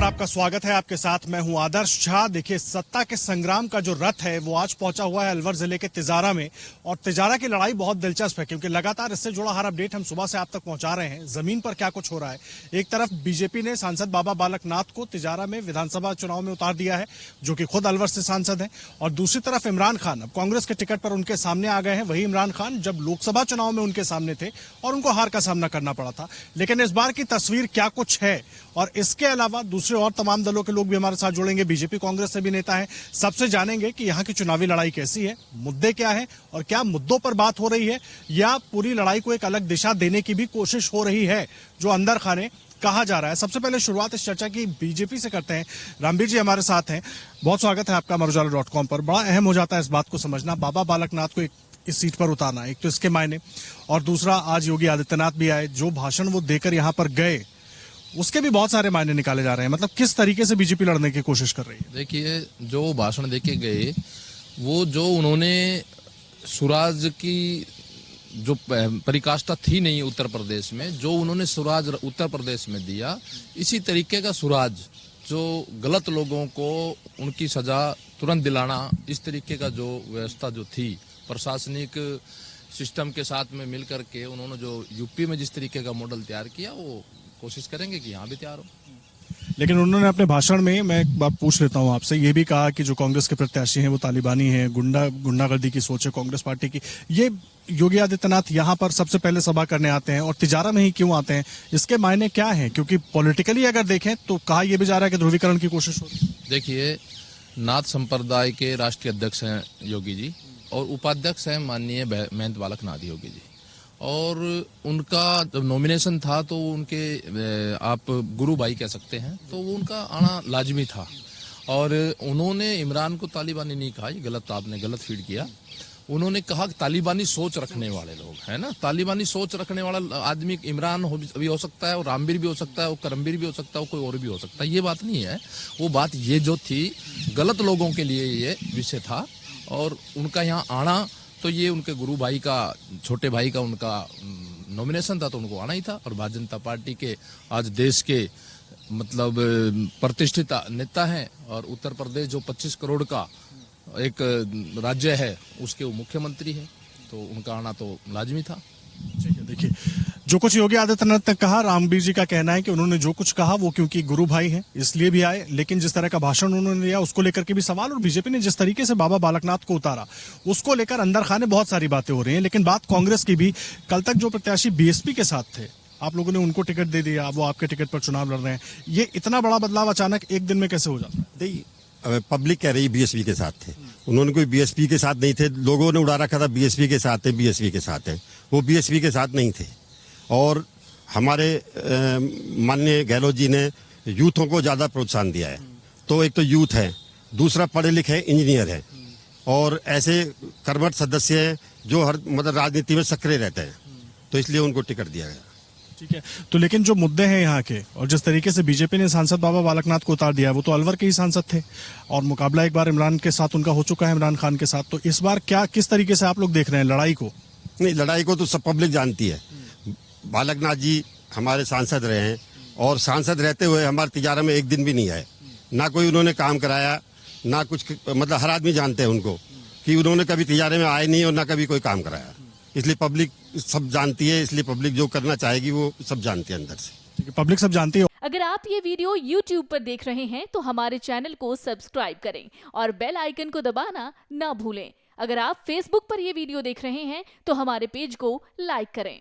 पर आपका स्वागत है। आपके साथ मैं हूं आदर्श झा। देखिए, सत्ता के संग्राम का जो रथ है वो आज पहुंचा हुआ है अलवर जिले के तिजारा में। और तिजारा की लड़ाई बहुत दिलचस्प है क्योंकि लगातार इससे जुड़ा हर अपडेट हम सुबह से आप तक पहुंचा रहे हैं। जमीन पर क्या कुछ हो रहा है। एक तरफ बीजेपी ने सांसद बाबा बालकनाथ को तिजारा में विधानसभा चुनाव में उतार दिया है, जो कि खुद अलवर से सांसद है, और दूसरी तरफ इमरान खान अब कांग्रेस के टिकट पर उनके सामने आ गए हैं। वही इमरान खान जब लोकसभा चुनाव में उनके सामने थे और उनको हार का सामना करना पड़ा था। लेकिन इस बार की तस्वीर क्या कुछ है, और इसके अलावा दूसरे और तमाम दलों के लोग भी हमारे साथ जुड़ेंगे। बीजेपी कांग्रेस से भी नेता हैं। सबसे जानेंगे कि यहाँ की चुनावी लड़ाई कैसी है, मुद्दे क्या है, और क्या मुद्दों पर बात हो रही है या पूरी लड़ाई को एक अलग दिशा देने की भी कोशिश हो रही है, जो अंदर खाने कहा जा रहा है। सबसे पहले शुरुआत इस चर्चा की बीजेपी से करते हैं। रामबीर जी हमारे साथ हैं, बहुत स्वागत है आपका अमरउजाला.com पर। बड़ा अहम हो जाता है इस बात को समझना, बाबा बालकनाथ को इस सीट पर उतारना, एक तो इसके मायने, और दूसरा आज योगी आदित्यनाथ भी आए, जो भाषण वो देकर यहाँ पर गए उसके भी बहुत सारे मायने निकाले जा रहे हैं। मतलब किस तरीके से बीजेपी लड़ने की कोशिश कर रही है। देखिए, जो भाषण देके गए, वो जो उन्होंने स्वराज की जो परिकाष्ठा थी नहीं उत्तर प्रदेश में, जो उन्होंने स्वराज उत्तर प्रदेश में दिया, इसी तरीके का स्वराज जो गलत लोगों को उनकी सजा तुरंत दिलाना, इस तरीके का जो व्यवस्था जो थी प्रशासनिक सिस्टम के साथ में मिलकर के उन्होंने जो यूपी में जिस तरीके का मॉडल तैयार किया, वो कोशिश करेंगे कि यहाँ भी तैयार हो। लेकिन उन्होंने अपने भाषण में, मैं एक बात पूछ लेता हूँ आपसे, ये भी कहा कि जो कांग्रेस के प्रत्याशी हैं वो तालिबानी हैं, गुंडागर्दी की सोच है कांग्रेस पार्टी की। ये योगी आदित्यनाथ यहाँ पर सबसे पहले सभा करने आते हैं और तिजारा में ही क्यों आते हैं, इसके मायने क्या हैं? क्योंकि पॉलिटिकली अगर देखें तो कहा यह भी जा रहा है कि ध्रुवीकरण की कोशिश हो रही है। देखिए, नाथ संप्रदाय के राष्ट्रीय अध्यक्ष हैं योगी जी, और उपाध्यक्ष हैं माननीय महंत बालकनाथ योगी जी। और उनका जब नॉमिनेशन था तो उनके आप गुरु भाई कह सकते हैं, तो वो उनका आना लाजमी था। और उन्होंने इमरान को तालिबानी नहीं कहा, ये गलत, आपने गलत फीड किया। उन्होंने कहा कि तालिबानी सोच रखने वाले लोग है ना, तालिबानी सोच रखने वाला आदमी इमरान भी हो सकता है, और रामबीर भी हो सकता है, और करमबीर भी हो सकता है, और कोई और भी हो सकता है। ये बात नहीं है। वो बात ये जो थी, गलत लोगों के लिए ये विषय था, और उनका यहाँ आना तो ये उनके गुरु भाई का, छोटे भाई का उनका नॉमिनेशन था, तो उनको आना ही था। और भारतीय जनता पार्टी के आज देश के मतलब प्रतिष्ठित नेता हैं, और उत्तर प्रदेश जो 25 करोड़ का एक राज्य है, उसके वो मुख्यमंत्री है, तो उनका आना तो लाजमी था। ठीक है, देखिए, जो कुछ योगी आदित्यनाथ ने कहा, रामबीर जी का कहना है कि उन्होंने जो कुछ कहा वो क्योंकि गुरु भाई हैं इसलिए भी आए, लेकिन जिस तरह का भाषण उन्होंने दिया उसको लेकर के भी सवाल, और बीजेपी ने जिस तरीके से बाबा बालकनाथ को उतारा उसको लेकर अंदर खाने बहुत सारी बातें हो रही हैं। लेकिन बात कांग्रेस की भी, कल तक जो प्रत्याशी बीएसपी के साथ थे, आप लोगों ने उनको टिकट दे दिया, वो आपके टिकट पर चुनाव लड़ रहे हैं। ये इतना बड़ा बदलाव अचानक एक दिन में कैसे हो जाता है? देखिए, पब्लिक कह रही बीएसपी के साथ थे, उन्होंने कोई बीएसपी के साथ नहीं थे। लोगों ने उड़ा रखा था बीएसपी के साथ है, बीएसपी के साथ है, वो बीएसपी के साथ नहीं थे। और हमारे माननीय गहलोत जी ने यूथों को ज्यादा प्रोत्साहन दिया है। तो एक तो यूथ है, दूसरा पढ़े लिखे इंजीनियर है, और ऐसे कर्मठ सदस्य हैं जो हर मतलब राजनीति में सक्रिय रहते हैं, तो इसलिए उनको टिकट दिया गया। ठीक है, तो लेकिन जो मुद्दे हैं यहाँ के, और जिस तरीके से बीजेपी ने सांसद बाबा बालकनाथ को उतार दिया, वो तो अलवर के ही सांसद थे, और मुकाबला एक बार इमरान के साथ उनका हो चुका है, इमरान खान के साथ। तो इस बार क्या, किस तरीके से आप लोग देख रहे हैं लड़ाई को? नहीं, लड़ाई को तो सब पब्लिक जानती है। बालकनाथ जी हमारे सांसद रहे हैं, और सांसद रहते हुए हमारे तिजारा में एक दिन भी नहीं आए, ना कोई उन्होंने काम कराया, ना कुछ, मतलब हर आदमी जानते हैं उनको कि उन्होंने कभी तिजारे में आए नहीं और ना कभी कोई काम कराया। इसलिए पब्लिक सब जानती है, इसलिए पब्लिक जो करना चाहेगी वो सब जानती है अंदर से। पब्लिक सब जानती है। अगर आप ये वीडियो YouTube पर देख रहे हैं तो हमारे चैनल को सब्सक्राइब करें और बेल आइकन को दबाना ना भूलें। अगर आप Facebook पर ये वीडियो देख रहे हैं तो हमारे पेज को लाइक करें।